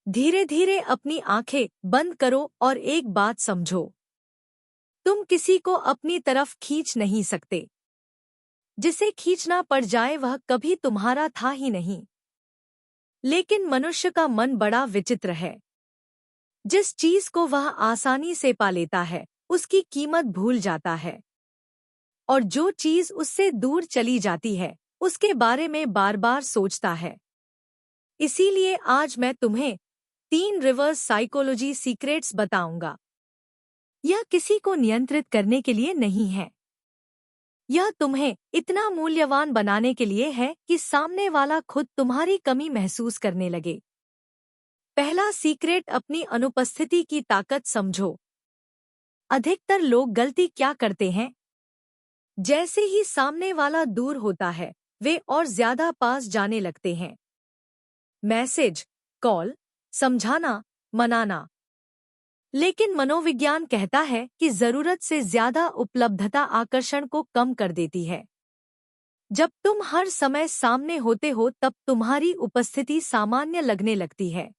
धीरे धीरे अपनी आंखें बंद करो और एक बात समझो। तुम किसी को अपनी तरफ खींच नहीं सकते। जिसे खींचना पड़ जाए वह कभी तुम्हारा था ही नहीं। लेकिन मनुष्य का मन बड़ा विचित्र है। जिस चीज को वह आसानी से पा लेता है उसकी कीमत भूल जाता है, और जो चीज उससे दूर चली जाती है उसके बारे में बार बार सोचता है। इसीलिए आज मैं तुम्हें 3 रिवर्स साइकोलॉजी सीक्रेट्स बताऊंगा। यह किसी को नियंत्रित करने के लिए नहीं है। यह तुम्हें इतना मूल्यवान बनाने के लिए है कि सामने वाला खुद तुम्हारी कमी महसूस करने लगे। पहला सीक्रेट, अपनी अनुपस्थिति की ताकत समझो। अधिकतर लोग गलती क्या करते हैं? जैसे ही सामने वाला दूर होता है वे और ज्यादा पास जाने लगते हैं। मैसेज, कॉल, समझाना, मनाना। लेकिन मनोविज्ञान कहता है कि जरूरत से ज्यादा उपलब्धता आकर्षण को कम कर देती है। जब तुम हर समय सामने होते हो तब तुम्हारी उपस्थिति सामान्य लगने लगती है।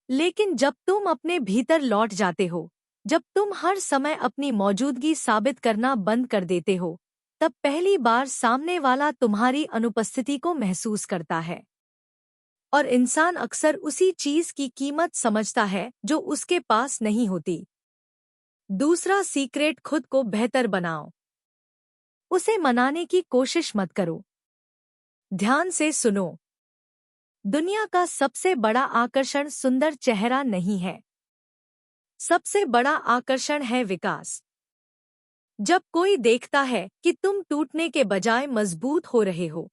लेकिन जब तुम अपने भीतर लौट जाते हो, जब तुम हर समय अपनी मौजूदगी साबित करना बंद कर देते हो, तब पहली बार सामने वाला तुम्हारी अनुपस्थिति को महसूस करता है। और इंसान अक्सर उसी चीज की कीमत समझता है जो उसके पास नहीं होती। दूसरा सीक्रेट, खुद को बेहतर बनाओ। उसे मनाने की कोशिश मत करो। ध्यान से सुनो। दुनिया का सबसे बड़ा आकर्षण सुंदर चेहरा नहीं है। सबसे बड़ा आकर्षण है विकास। जब कोई देखता है कि तुम टूटने के बजाय मजबूत हो रहे हो,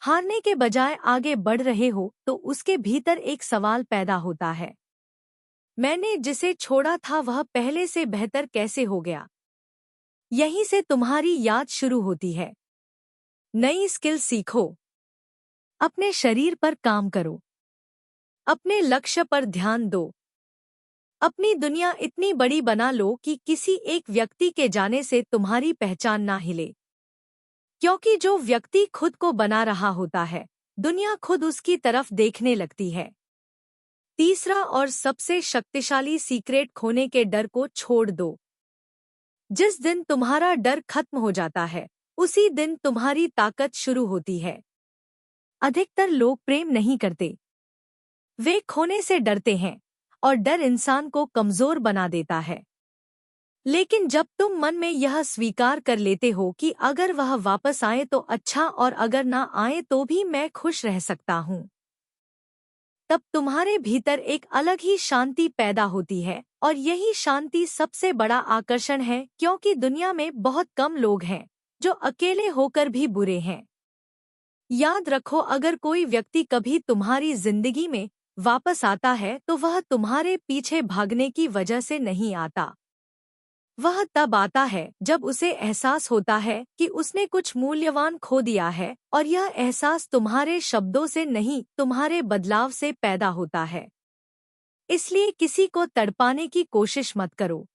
हारने के बजाय आगे बढ़ रहे हो, तो उसके भीतर एक सवाल पैदा होता है, मैंने जिसे छोड़ा था वह पहले से बेहतर कैसे हो गया? यहीं से तुम्हारी याद शुरू होती है। नई स्किल सीखो। अपने शरीर पर काम करो। अपने लक्ष्य पर ध्यान दो। अपनी दुनिया इतनी बड़ी बना लो कि किसी एक व्यक्ति के जाने से तुम्हारी पहचान ना हिले। क्योंकि जो व्यक्ति खुद को बना रहा होता है, दुनिया खुद उसकी तरफ देखने लगती है। तीसरा और सबसे शक्तिशाली सीक्रेट, खोने के डर को छोड़ दो। जिस दिन तुम्हारा डर खत्म हो जाता है, उसी दिन तुम्हारी ताकत शुरू होती है। अधिकतर लोग प्रेम नहीं करते, वे खोने से डरते हैं, और डर इंसान को कमजोर बना देता है। लेकिन जब तुम मन में यह स्वीकार कर लेते हो कि अगर वह वापस आए तो अच्छा, और अगर ना आए तो भी मैं खुश रह सकता हूँ, तब तुम्हारे भीतर एक अलग ही शांति पैदा होती है। और यही शांति सबसे बड़ा आकर्षण है, क्योंकि दुनिया में बहुत कम लोग हैं जो अकेले होकर भी बुरे हैं। याद रखो, अगर कोई व्यक्ति कभी तुम्हारी जिंदगी में वापस आता है तो वह तुम्हारे पीछे भागने की वजह से नहीं आता। वह तब आता है जब उसे एहसास होता है कि उसने कुछ मूल्यवान खो दिया है, और यह एहसास तुम्हारे शब्दों से नहीं, तुम्हारे बदलाव से पैदा होता है। इसलिए किसी को तड़पाने की कोशिश मत करो।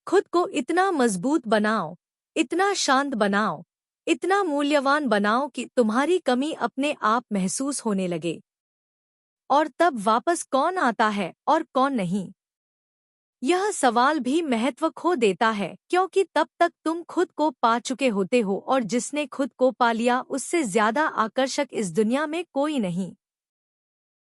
खुद को इतना मजबूत बनाओ, इतना शांत बनाओ, इतना मूल्यवान बनाओ कि तुम्हारी कमी अपने आप महसूस होने लगे। और तब वापस कौन आता है और कौन नहीं, यह सवाल भी महत्व खो देता है, क्योंकि तब तक तुम खुद को पा चुके होते हो, और जिसने खुद को पा लिया उससे ज्यादा आकर्षक इस दुनिया में कोई नहीं।